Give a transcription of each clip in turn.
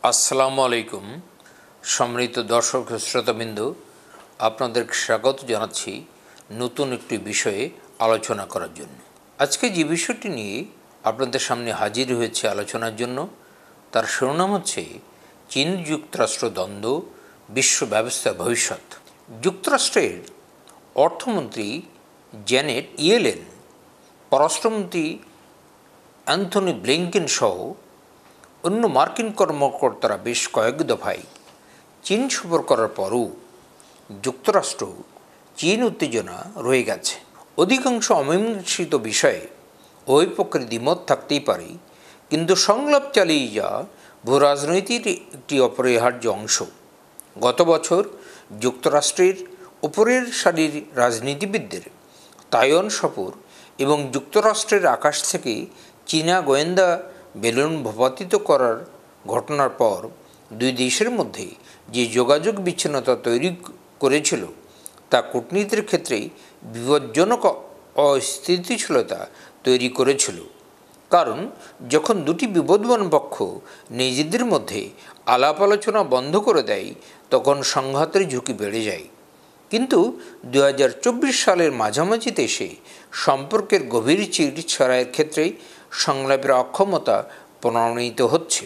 আসসালামু আলাইকুম সম্মানিত দর্শক শ্রোতাবৃন্দ, আপনাদেরকে স্বাগত জানাচ্ছি নতুন একটি বিষয়ে আলোচনা করার জন্য। আজকে যে বিষয়টি নিয়ে আপনাদের সামনে হাজির হয়েছে আলোচনার জন্য, তার শিরোনাম হচ্ছে চীন যুক্তরাষ্ট্র দ্বন্দ্ব, বিশ্ব ব্যবস্থার ভবিষ্যৎ। যুক্তরাষ্ট্রের অর্থমন্ত্রী জ্যানেট ইয়েলেন, পররাষ্ট্রমন্ত্রী অ্যান্থনি ব্লিংকেন সহ অন্য মার্কিন কর্মকর্তারা বেশ কয়েক দফায় চীন সফর করার পরও যুক্তরাষ্ট্র চীন উত্তেজনা রয়ে গেছে। অধিকাংশ অমীমাংসিত বিষয়ে উভয় পক্ষের দ্বিমত থাকতেই পারে, কিন্তু সংলাপ চালিয়ে যাওয়া ভূরাজনীতির একটি অপরিহার্য অংশ। গত বছর যুক্তরাষ্ট্রের উপরের সারির রাজনীতিবিদদের তাইওয়ান সফর এবং যুক্তরাষ্ট্রের আকাশ থেকে চীনা গোয়েন্দা বেলুন ভূপাতিত করার ঘটনার পর দুই দেশের মধ্যে যে যোগাযোগ বিচ্ছিন্নতা তৈরি করেছিল, তা কূটনীতির ক্ষেত্রে বিপজ্জনক অস্থিতিশীলতা তৈরি করেছিল। কারণ যখন দুটি বিবদমান পক্ষ নিজেদের মধ্যে আলাপ আলোচনা বন্ধ করে দেয়, তখন সংঘাতের ঝুঁকি বেড়ে যায়। কিন্তু 2024 সালের মাঝামাঝিতে এসে সম্পর্কের গভীর চির ছড়ায়ের ক্ষেত্রে সংলাপের অক্ষমতা প্রমাণিত হচ্ছে।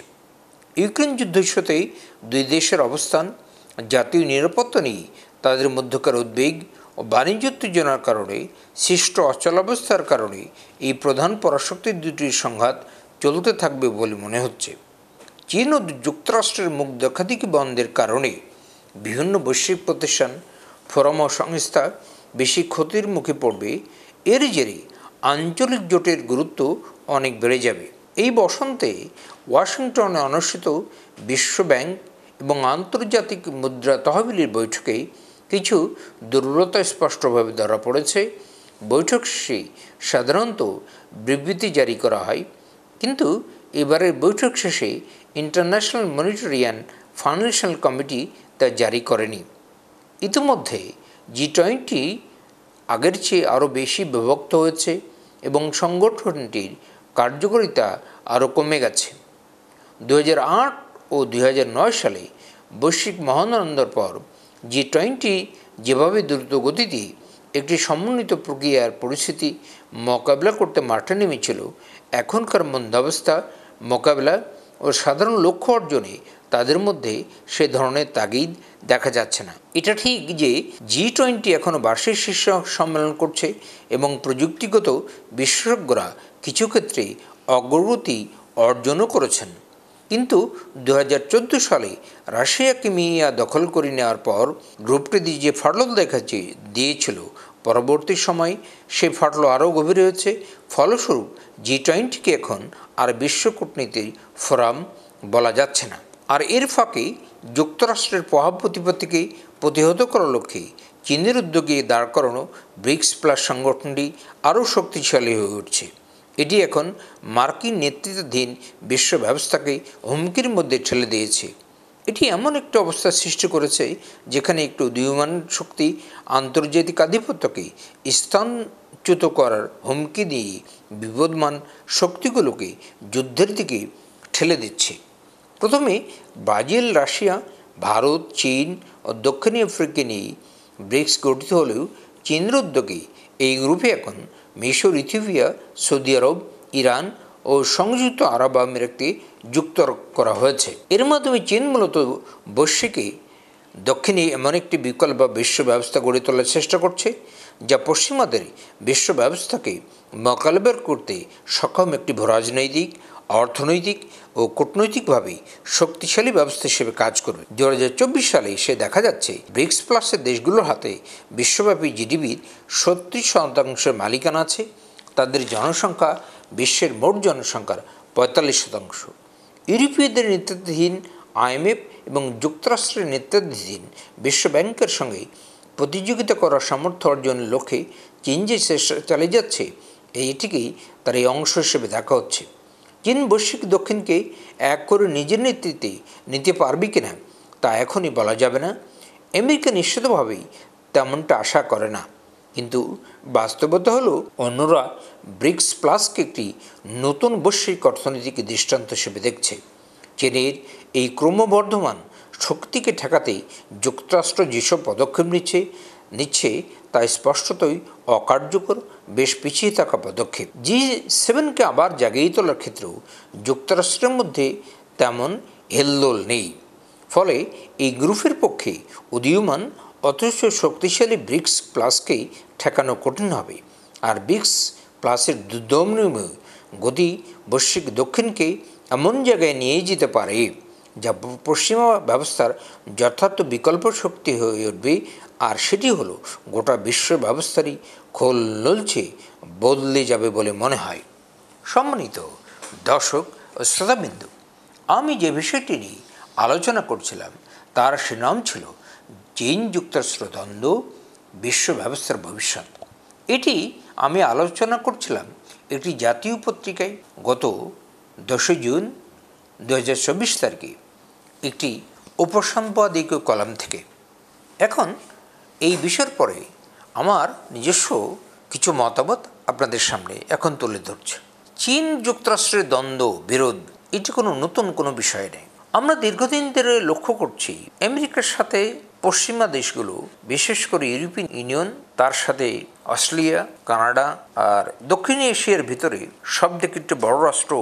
ইউক্রেন যুদ্ধ ইস্যুতে দুই দেশের অবস্থান, জাতীয় নিরাপত্তা নিয়ে তাদের মধ্যকার উদ্বেগ ও বাণিজ্য উত্তেজনার কারণে সৃষ্ট অচলাবস্থার কারণে এই প্রধান পরাশক্তির দুটির সংঘাত চলতে থাকবে বলে মনে হচ্ছে। চীন ও যুক্তরাষ্ট্রের মুখ দেখাদেখি বন্ধের কারণে বিভিন্ন বৈশ্বিক প্রতিষ্ঠান, ফোরাম ও সংস্থা বেশি ক্ষতির মুখে পড়বে। এর জেরে আঞ্চলিক জোটের গুরুত্ব অনেক বেড়ে যাবে। এই বসন্তে ওয়াশিংটনে অনুষ্ঠিত বিশ্বব্যাংক এবং আন্তর্জাতিক মুদ্রা তহবিলের বৈঠকে কিছু দুর্বলতা স্পষ্টভাবে ধরা পড়েছে। বৈঠক শেষে সাধারণত বিবৃতি জারি করা হয়, কিন্তু এবারের বৈঠক শেষে international monetary and financial committee তা জারি করেনি। ইতিমধ্যে G20 আগের চেয়ে আরও বেশি বিভক্ত হয়েছে এবং সংগঠনটির কার্যকারিতা আরও কমে গেছে। 2008 ও 2009 সালে বৈশ্বিক মহানন্দর পর G20 যেভাবে দ্রুত গতিতে একটি সমন্বিত প্রক্রিয়ার পরিস্থিতি মোকাবিলা করতে মাঠে নেমেছিল, এখনকার মন্দাবস্থা মোকাবিলা ও সাধারণ লক্ষ্য অর্জনে তাদের মধ্যে সে ধরনের তাগিদ দেখা যাচ্ছে না। এটা ঠিক যে G20 এখনও বার্ষিক শীর্ষ সম্মেলন করছে এবং প্রযুক্তিগত বিশেষজ্ঞরা কিছু ক্ষেত্রে অগ্রগতি অর্জনও করেছেন, কিন্তু 2014 সালে রাশিয়া ক্রিমিয়া দখল করে নেওয়ার পর গ্রুপটি যে ফাটল দিয়েছিল, পরবর্তী সময়ে সে ফাটল আরও গভীর হয়েছে। ফলস্বরূপ G20কে এখন আর বিশ্ব কূটনীতির ফোরাম বলা যাচ্ছে না। আর এর ফাঁকে যুক্তরাষ্ট্রের প্রভাব প্রতিপত্তিকে প্রতিহত করার লক্ষ্যে চীনের উদ্যোগে দাঁড় করানো ব্রিক্স প্লাস সংগঠনটি আরও শক্তিশালী হয়ে উঠছে। এটি এখন মার্কিন নেতৃত্বাধীন বিশ্ব ব্যবস্থাকে হুমকির মধ্যে ঠেলে দিয়েছে। এটি এমন একটা অবস্থা সৃষ্টি করেছে যেখানে একটু উদীয়মান শক্তি আন্তর্জাতিক আধিপত্যকে স্থানচ্যুত করার হুমকি দিয়ে বিবদমান শক্তিগুলোকে যুদ্ধের দিকে ঠেলে দিচ্ছে। প্রথমে ব্রাজিল, রাশিয়া, ভারত, চীন ও দক্ষিণ আফ্রিকা নিয়ে ব্রিক্স গঠিত হলেও চীনের উদ্যোগে এই গ্রুপে এখন মিশর, ইথিওপিয়া, সৌদি আরব, ইরান ও সংযুক্ত আরব আমিরাতকে যুক্ত করা হয়েছে। এর মাধ্যমে চীন মূলত বৈশ্বিকে দক্ষিণে এমন একটি বিকল্প বা বিশ্ব ব্যবস্থা গড়ে তোলার চেষ্টা করছে, যা পশ্চিমাদের বিশ্ব ব্যবস্থাকে মোকাবিলা করতে সক্ষম একটি রাজনৈতিক, অর্থনৈতিক ও কূটনৈতিকভাবে শক্তিশালী ব্যবস্থা হিসেবে কাজ করবে। 2024 সালে সে দেখা যাচ্ছে ব্রিক্স প্লাসের দেশগুলোর হাতে বিশ্বব্যাপী জিডিপির 70% মালিকানা আছে। তাদের জনসংখ্যা বিশ্বের মোট জনসংখ্যার 45%। ইউরোপীয়দের নেতৃত্বাধীন IMF এবং যুক্তরাষ্ট্রের নেতৃত্বাধীন বিশ্ব ব্যাংকের সঙ্গে প্রতিযোগিতা করার সামর্থ্য অর্জনের লক্ষ্যে চীন যে চেষ্টা চালিয়ে যাচ্ছে, এইটিকেই তার এই অংশ হিসেবে দেখা হচ্ছে। চীন বৈশ্বিক দক্ষিণকে এক করে নিজের নেতৃত্বে নিতে পারবে কিনা তা এখনই বলা যাবে না। আমেরিকা নিশ্চিতভাবেই তেমনটা আশা করে না, কিন্তু বাস্তবতা হলো অন্যরা ব্রিক্স প্লাসকে একটি নতুন বৈশ্বিক অর্থনীতিকে দৃষ্টান্ত হিসেবে দেখছে। চীনের এই ক্রমবর্ধমান শক্তিকে ঠেকাতে যুক্তরাষ্ট্র যেসব পদক্ষেপ নিচ্ছে তা স্পষ্টতই অকার্যকর, বেশ পিছিয়ে থাকা পদক্ষেপ। G7কে আবার জাগিয়ে তোলার ক্ষেত্রেও যুক্তরাষ্ট্রের মধ্যে তেমন হেলদোল নেই। ফলে এই গ্রুপের পক্ষে উদীয়মান অথচ শক্তিশালী ব্রিক্স প্লাসকে ঠেকানো কঠিন হবে। আর ব্রিক্স প্লাসের দুর্দমনীয় গতি বৈশ্বিক দক্ষিণকে এমন জায়গায় নিয়ে যেতে পারে যা পশ্চিমা ব্যবস্থার যথার্থ বিকল্প শক্তি হয়ে উঠবে, আর সেটি হলো গোটা বিশ্ব ব্যবস্থারই খোল নলছে বদলে যাবে বলে মনে হয়। সম্মানিত দর্শক ও শ্রোতাবিন্দু, আমি যে বিষয়টি নিয়ে আলোচনা করছিলাম তার শিরোনাম ছিল চীন যুক্তরাষ্ট্র দ্বন্দ্ব, বিশ্ব ব্যবস্থার ভবিষ্যৎ। এটি আমি আলোচনা করছিলাম একটি জাতীয় পত্রিকায় গত 10 জুন 2024 তারিখে একটি উপসম্পাদকীয় কলাম থেকে। এখন এই বিষয়ের পরে আমার নিজস্ব কিছু মতামত আপনাদের সামনে এখন তুলে ধরছে। চীন যুক্তরাষ্ট্রের দ্বন্দ্ব বিরোধ এটি কোনো বিষয় নেই। আমরা দীর্ঘদিন ধরে লক্ষ্য করছি আমেরিকার সাথে পশ্চিমা দেশগুলো, বিশেষ করে ইউরোপিয়ান ইউনিয়ন, তার সাথে অস্ট্রেলিয়া, কানাডা আর দক্ষিণ এশিয়ার ভিতরে সবথেকে একটি বড় রাষ্ট্র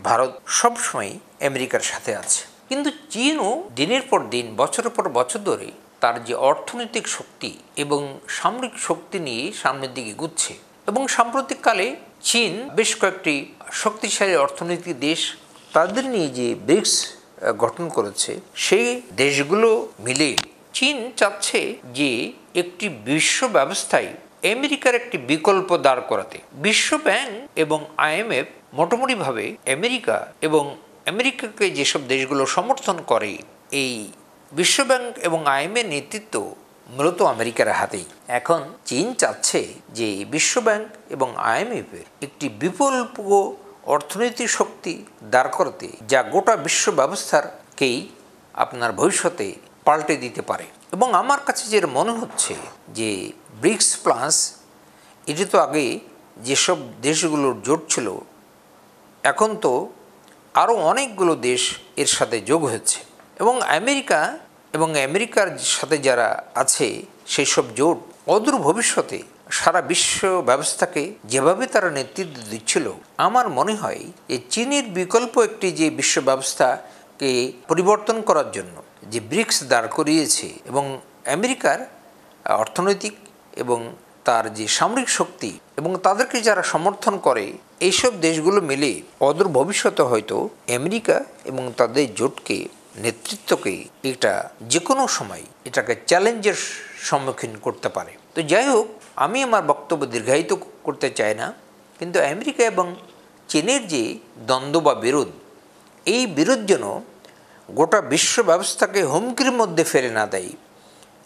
ভারত সবসময় আমেরিকার সাথে আছে। কিন্তু চীনও দিনের পর দিন, বছরের পর বছর ধরে তার যে অর্থনৈতিক শক্তি এবং সামরিক শক্তি নিয়ে সামনের দিকে এগুচ্ছে। এবং সাম্প্রতিককালে চীন বেশ কয়েকটি শক্তিশালী অর্থনৈতিক দেশ তাদের নিয়ে যে ব্রিক্স গঠন করেছে, সেই দেশগুলো মিলে চীন চাচ্ছে যে একটি বিশ্ব ব্যবস্থায় আমেরিকার একটি বিকল্প দাঁড় করাতে। বিশ্ব ব্যাংক এবং IMF মোটামুটিভাবে আমেরিকা এবং আমেরিকাকে যেসব দেশগুলো সমর্থন করে, এই বিশ্বব্যাংক এবং IMF নেতৃত্ব মূলত আমেরিকার হাতেই। এখন চীন চাচ্ছে যে বিশ্বব্যাংক এবং IMF একটি বিকল্প অর্থনৈতিক শক্তি দাঁড় করাতে, যা গোটা বিশ্ব ব্যবস্থাকেই আপনার ভবিষ্যতে পাল্টে দিতে পারে। এবং আমার কাছে যেটা মনে হচ্ছে যে ব্রিক্স প্লাস, এটি তো আগে যেসব দেশগুলোর জোট ছিল, এখন তো আরও অনেকগুলো দেশ এর সাথে যোগ হচ্ছে। এবং আমেরিকা এবং আমেরিকার সাথে যারা আছে সেই সব জোট অদূর ভবিষ্যতে সারা বিশ্ব ব্যবস্থাকে যেভাবে তারা নেতৃত্ব দিচ্ছিল, আমার মনে হয় যে চীনের বিকল্প একটি যে বিশ্ব ব্যবস্থাকে পরিবর্তন করার জন্য যে ব্রিক্স দাঁড় করিয়েছে এবং আমেরিকার অর্থনৈতিক এবং তার যে সামরিক শক্তি এবং তাদেরকে যারা সমর্থন করে, এইসব দেশগুলো মিলে অদূর ভবিষ্যতে হয়তো আমেরিকা এবং তাদের জোটকে নেতৃত্বকে এটা যে কোনো সময় এটাকে চ্যালেঞ্জের সম্মুখীন করতে পারে। তো যাই হোক, আমি আমার বক্তব্য দীর্ঘায়িত করতে চাই না, কিন্তু আমেরিকা এবং চীনের যে দ্বন্দ্ব বা বিরোধ, এই বিরোধ যেন গোটা বিশ্ব ব্যবস্থাকে হুমকির মধ্যে ফেলে না দেয়,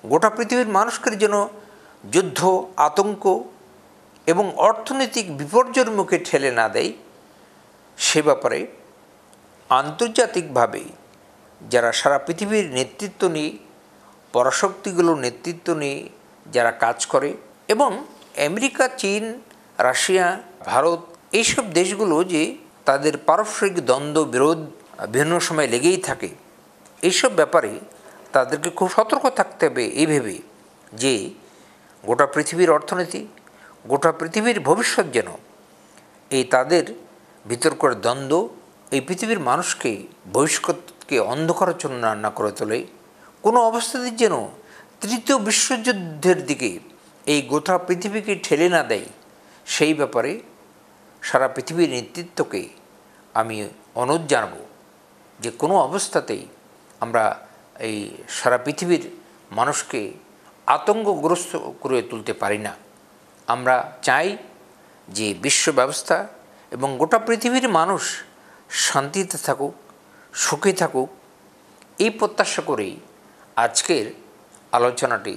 গোটা পৃথিবীর মানুষকে যেন যুদ্ধ, আতঙ্ক এবং অর্থনৈতিক বিপর্যয়ের মুখে ঠেলে না দেয়, সে ব্যাপারে আন্তর্জাতিকভাবে যারা সারা পৃথিবীর নেতৃত্ব নিয়ে, পরাশক্তিগুলোর নেতৃত্ব নিয়ে যারা কাজ করে, এবং আমেরিকা, চীন, রাশিয়া, ভারত, এইসব দেশগুলো যে তাদের পারস্পরিক দ্বন্দ্ব বিরোধ বিভিন্ন সময় লেগেই থাকে, এইসব ব্যাপারে তাদেরকে খুব সতর্ক থাকতে হবে এই ভেবে যে গোটা পৃথিবীর অর্থনীতি, গোটা পৃথিবীর ভবিষ্যৎ যেন এই তাদের ভিতরকার দ্বন্দ্ব এই পৃথিবীর মানুষকে, ভবিষ্যৎকে অন্ধকারাচ্ছন্ন না করে তোলে। কোনো অবস্থাতেই যেন তৃতীয় বিশ্বযুদ্ধের দিকে এই গোটা পৃথিবীকে ঠেলে না দেয়, সেই ব্যাপারে সারা পৃথিবীর নেতৃত্বকে আমি অনুরোধ জানাব যে কোনো অবস্থাতেই আমরা এই সারা পৃথিবীর মানুষকে আতঙ্কগ্রস্ত করে তুলতে পারি না। আমরা চাই যে বিশ্ব ব্যবস্থা এবং গোটা পৃথিবীর মানুষ শান্তিতে থাকুক, সুখে থাকুক, এই প্রত্যাশা করেই আজকের আলোচনাটি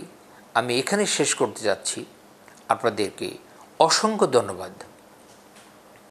আমি এখানে শেষ করতে যাচ্ছি। আপনাদেরকে অসংখ্য ধন্যবাদ।